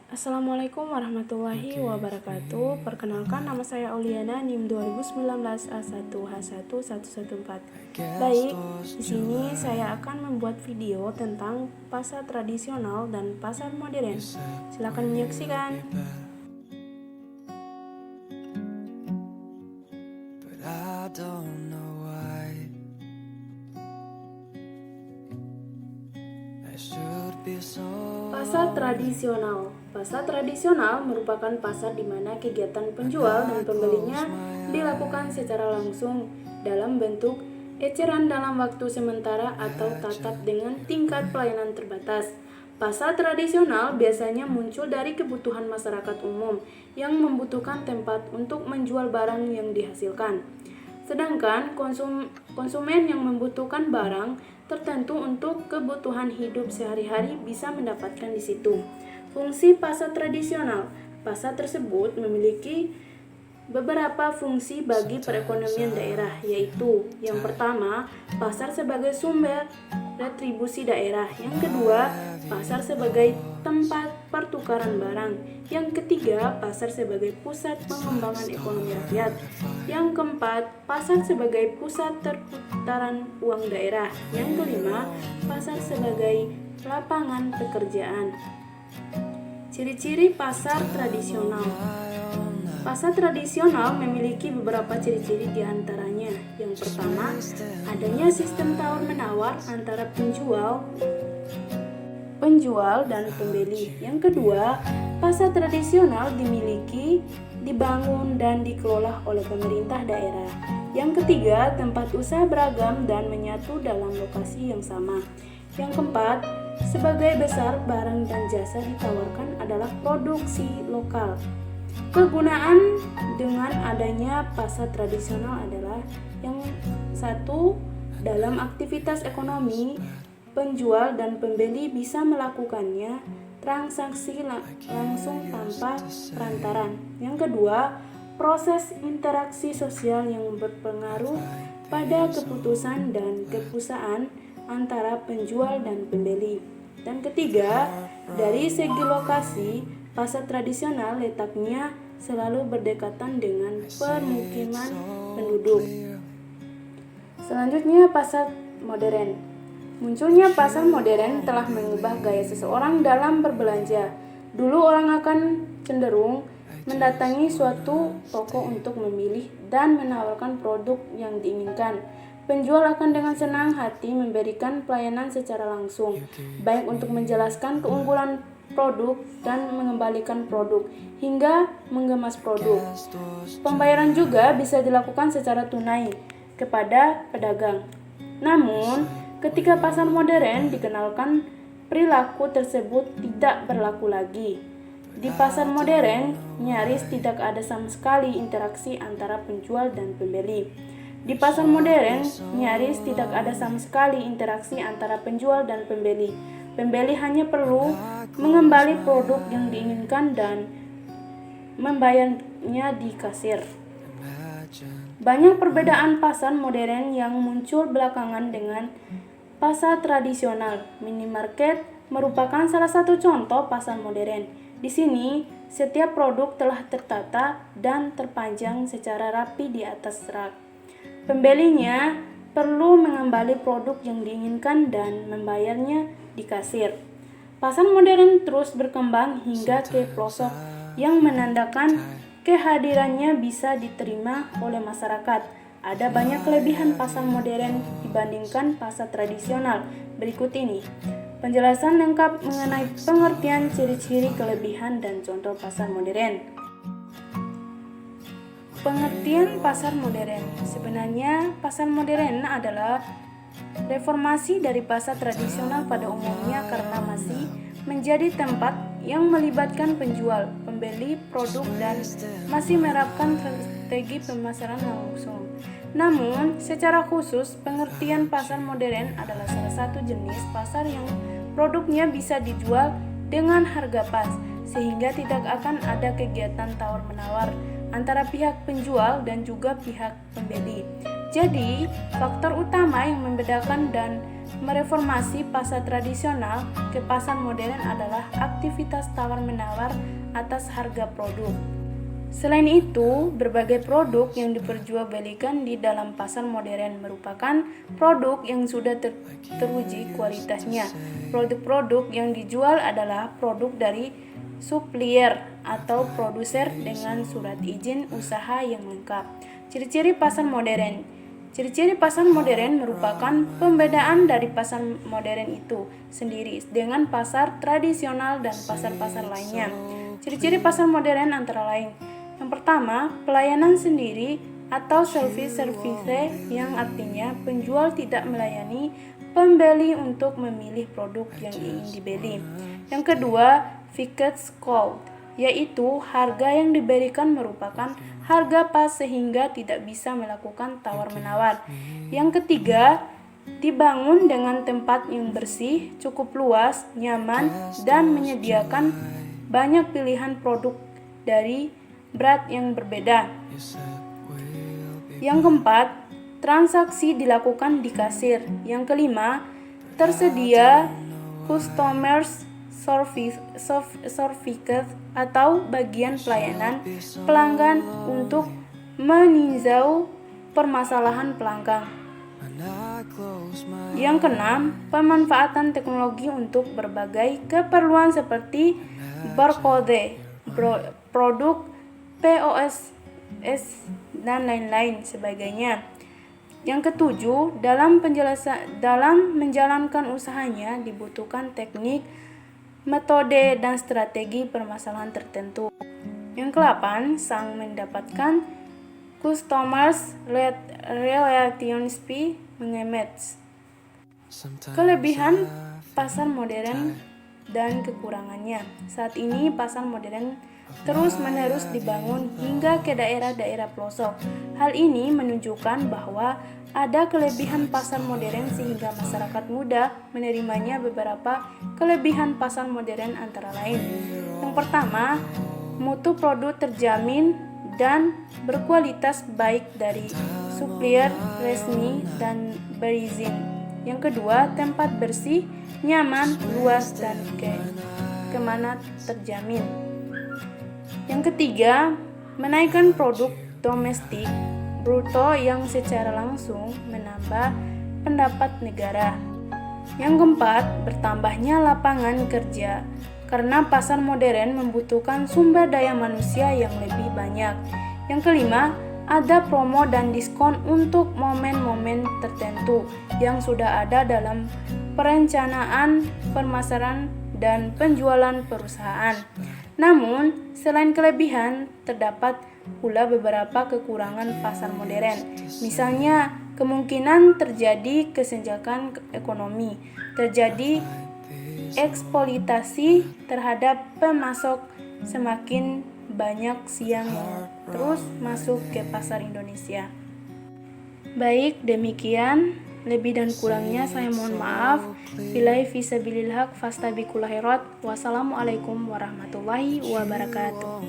Assalamualaikum warahmatullahi wabarakatuh. Perkenalkan, nama saya Auliana, NIM 2019 A1H1114. Baik, di sini saya akan membuat video tentang pasar tradisional dan pasar modern. Silakan menyaksikan. Pasar tradisional. Pasar tradisional merupakan pasar di mana kegiatan penjual dan pembelinya dilakukan secara langsung dalam bentuk eceran dalam waktu sementara atau tatap dengan tingkat pelayanan terbatas. Pasar tradisional biasanya muncul dari kebutuhan masyarakat umum yang membutuhkan tempat untuk menjual barang yang dihasilkan. Sedangkan konsumen yang membutuhkan barang tertentu untuk kebutuhan hidup sehari-hari bisa mendapatkan di situ. Fungsi pasar tradisional. Pasar tersebut memiliki beberapa fungsi bagi perekonomian daerah, yaitu yang pertama, pasar sebagai sumber retribusi daerah. Yang kedua, pasar sebagai tempat pertukaran barang. Yang ketiga, pasar sebagai pusat pengembangan ekonomi rakyat. Yang keempat, pasar sebagai pusat perputaran uang daerah. Yang kelima, pasar sebagai lapangan pekerjaan. Ciri-ciri pasar tradisional. Pasar tradisional memiliki beberapa ciri-ciri diantaranya. Yang pertama, adanya sistem tawar-menawar antara penjual dan pembeli. Yang kedua, pasar tradisional dimiliki, dibangun, dan dikelola oleh pemerintah daerah. Yang ketiga, tempat usaha beragam dan menyatu dalam lokasi yang sama. Yang keempat, sebagai besar barang dan jasa ditawarkan adalah produksi lokal. Kegunaan dengan adanya pasar tradisional adalah yang satu, dalam aktivitas ekonomi, penjual dan pembeli bisa melakukannya transaksi langsung tanpa perantaran. Yang kedua, proses interaksi sosial yang berpengaruh pada keputusan dan kepuasaan antara penjual dan pembeli. Dan ketiga, dari segi lokasi, pasar tradisional letaknya selalu berdekatan dengan permukiman penduduk. Selanjutnya, pasar modern. Munculnya pasar modern telah mengubah gaya seseorang dalam berbelanja. Dulu orang akan cenderung mendatangi suatu toko untuk memilih dan menawarkan produk yang diinginkan. Penjual akan dengan senang hati memberikan pelayanan secara langsung, baik untuk menjelaskan keunggulan produk dan mengembalikan produk, hingga mengemas produk. Pembayaran juga bisa dilakukan secara tunai kepada pedagang. Namun, ketika pasar modern dikenalkan, perilaku tersebut tidak berlaku lagi. Di pasar modern, nyaris tidak ada sama sekali interaksi antara penjual dan pembeli. Di pasar modern, nyaris tidak ada sama sekali interaksi antara penjual dan pembeli. Pembeli hanya perlu mengembali produk yang diinginkan dan membayarnya di kasir. Banyak perbedaan pasar modern yang muncul belakangan dengan pasar tradisional. Minimarket merupakan salah satu contoh pasar modern. Di sini, setiap produk telah tertata dan terpanjang secara rapi di atas rak. Pembelinya perlu mengembali produk yang diinginkan dan membayarnya di kasir. Pasar modern terus berkembang hingga ke pelosok yang menandakan kehadirannya bisa diterima oleh masyarakat. Ada banyak kelebihan pasar modern dibandingkan pasar tradisional. Berikut ini penjelasan lengkap mengenai pengertian ciri-ciri, kelebihan, dan contoh pasar modern. Pengertian pasar modern. Sebenarnya, pasar modern adalah reformasi dari pasar tradisional pada umumnya karena masih menjadi tempat yang melibatkan penjual, pembeli produk, dan masih menerapkan strategi pemasaran langsung. Namun, secara khusus, pengertian pasar modern adalah salah satu jenis pasar yang produknya bisa dijual dengan harga pas, sehingga tidak akan ada kegiatan tawar-menawar antara pihak penjual dan juga pihak pembeli. Jadi, faktor utama yang membedakan dan mereformasi pasar tradisional ke pasar modern adalah aktivitas tawar-menawar atas harga produk. Selain itu, berbagai produk yang diperjualbelikan di dalam pasar modern merupakan produk yang sudah teruji kualitasnya. Produk-produk yang dijual adalah produk dari supplier atau produser dengan surat izin usaha yang lengkap. Ciri-ciri pasar modern. Ciri-ciri pasar modern merupakan pembedaan dari pasar modern itu sendiri dengan pasar tradisional dan pasar-pasar lainnya. Ciri-ciri pasar modern antara lain: yang pertama, pelayanan sendiri atau self-service, yang artinya penjual tidak melayani pembeli untuk memilih produk yang ingin dibeli. Yang kedua, fixed cost, yaitu harga yang diberikan merupakan harga pas sehingga tidak bisa melakukan tawar-menawar. Yang ketiga, dibangun dengan tempat yang bersih, cukup luas, nyaman, dan menyediakan banyak pilihan produk dari brand yang berbeda. Yang keempat, transaksi dilakukan di kasir. Yang kelima, tersedia customer service atau bagian pelayanan pelanggan untuk meninjau permasalahan pelanggan. Yang keenam, pemanfaatan teknologi untuk berbagai keperluan seperti barcode, produk POS, dan lain-lain sebagainya. Yang ketujuh, dalam menjalankan usahanya dibutuhkan teknik, metode, dan strategi permasalahan tertentu. Yang ke-8, sang mendapatkan customers relationship management. Kelebihan pasar modern dan kekurangannya. Saat ini pasar modern terus-menerus dibangun hingga ke daerah-daerah pelosok. Hal ini menunjukkan bahwa ada kelebihan pasar modern sehingga masyarakat mudah menerimanya. Beberapa kelebihan pasar modern antara lain: yang pertama, mutu produk terjamin dan berkualitas baik dari supplier resmi dan berizin. Yang kedua, tempat bersih, nyaman, luas, dan keamanan terjamin. Yang ketiga, menaikkan produk domestik bruto yang secara langsung menambah pendapat negara. Yang keempat, bertambahnya lapangan kerja karena pasar modern membutuhkan sumber daya manusia yang lebih banyak. Yang kelima, ada promo dan diskon untuk momen-momen tertentu yang sudah ada dalam perencanaan pemasaran dan penjualan perusahaan. Namun, selain kelebihan, terdapat pula beberapa kekurangan pasar modern. Misalnya, kemungkinan terjadi kesenjangan ekonomi, terjadi eksploitasi terhadap pemasok, semakin banyak siang yang terus masuk ke pasar Indonesia. Baik, demikian. Lebih dan kurangnya saya mohon maaf. Billahi fisabilillah, fastabiqul khairat. Wassalamualaikum warahmatullahi wabarakatuh.